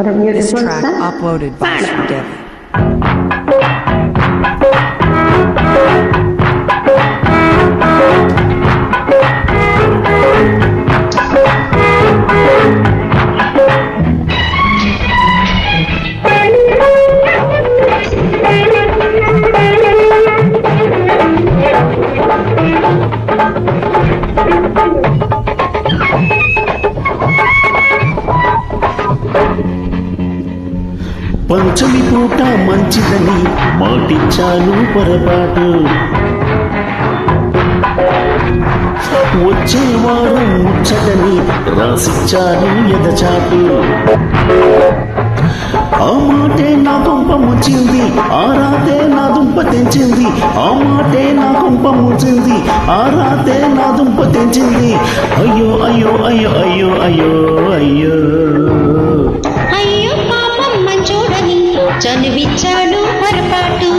This track uploaded by Sridevi. పంచమి పూట మంచిదని మాటిచ్చాను పొరపాటు, వచ్చే వారం ముచ్చటని రాసిచ్చాను ఎదచాటు. ఆ మాటే నా కొంప ముంచింది, ఆ రాతే నా దుంప తెంచింది. ఆ మాటే నా కొంప ముంచింది, ఆ రాతే నా దుంప తెంచింది. అయ్యో అయ్యో అయ్యో అయ్యో అయ్యో అయ్యో అయ్యో పాపం మంచోడని చనువిచ్చాడు పొరపాటు,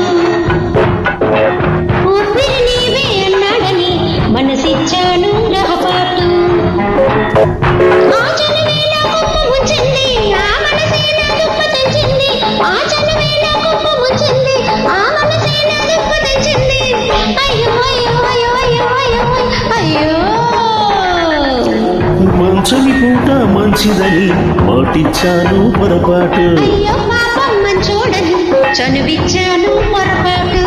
ఊపిరి నీవే అన్నాడని మనసిచ్చాడు గ్రహపాటు. ఆ చనువే నా కుప్ప ముంచింది, ఆ మనసే నా దుప్ప తెంచింది. ఆ చనువే నా కుప్ప ముంచింది, ఆ మనసే నా దుప్ప తెంచింది. అయ్యో అయ్యో అయ్యో అయ్యో అయ్యో అయ్యో. మంచమి పూట మంచిదని మాటిచ్చాను పొరపాటు, అయ్యో పాపం మంచోడని చనువిచ్చాను పొరపాటు.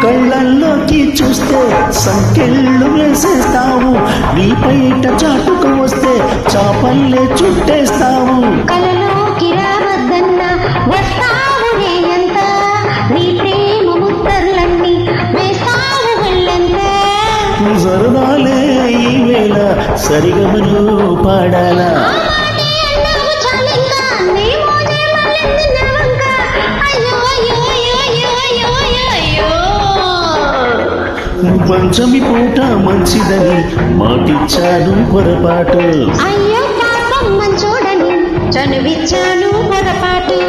కళ్ళల్లోకి చూస్తే సంకెళ్ళు వేసేస్తావు, నీ పైట చాటుకు వస్తే చాపల్లే చుట్టేస్తావు. కలలోకి రావద్దన్నా వస్తావునే ఎంత, నీ ప్రేమ ముద్దర్లన్నీ వేస్తావు వెళ్ళంత. సరదాలే ఈ వేళ సరిగమను పాడాలా, ఆ మాటే అన్నావు చాలింకా, నీ మోజే మళ్ళింది నా వంక. అయ్యో అయ్యో అయ్యో అయ్యో అయ్యో అయ్యో అయ్యో. పంచమి పూట మంచిదని మాటిచ్చాను పొరపాటు, అయ్యో పాపం మంచోడని చనువిచ్చాను పొరపాటు.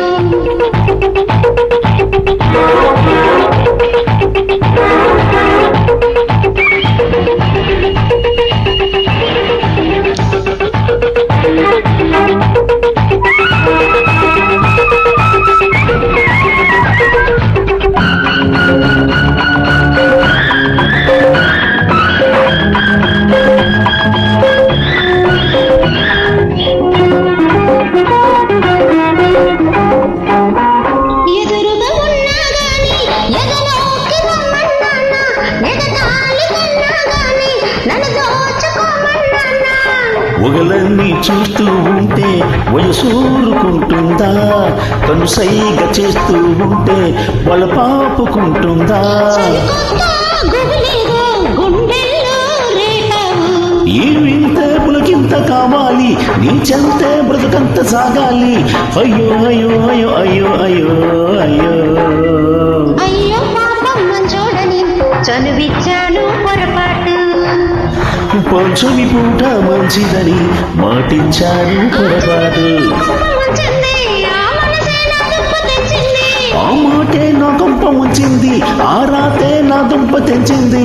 ఎదురుగా ఉన్నా గాని ఎదలోకి రమ్మన్నానా, ఎదగాలి కన్నా గాని నన్ను దోచుకోమన్నానా. ఒగలన్నీ చూస్తూ ఉంటే వయసూరుకుంటుందా, కనుసైగ చేస్తూ ఉంటే వాళ్ళ పాపుకుంటుందా. చలికొత్త గుబులేదో గుండెల్లో రేపావు, ఈ వింతే పులకింత కావాలి, నీ చెంతే బ్రతుకంత సాగాలి. అయ్యో అయ్యో అయ్యో అయ్యో అయ్యో అయ్యో. అయ్యో పాపం మంచోడని చనువిచ్చాను పొరపాటు. పంచమి పూట మంచిదని మాటిచ్చాను పొరపాటు, ముంచింది, ఆ మనసే నా దుప్ప తెచ్చింది. ఆ మాటే నా కొంప ముంచింది, ఆ రాతే నా దుంప తెంచింది.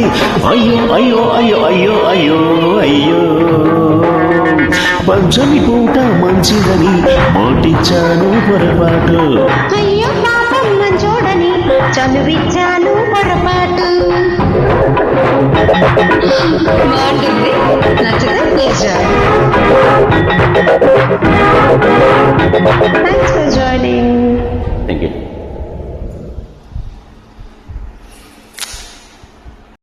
అయ్యో అయ్యో అయ్యో అయ్యో అయ్యో అయ్యో. పంచమి పూట మంచిదని మాటిచ్చాను పొరపాటు, అయ్యో పాపం మంచోడని చనువిచ్చాను పొరపాటు. బాగుంటుంది, నచ్చితే ప్లీజ్.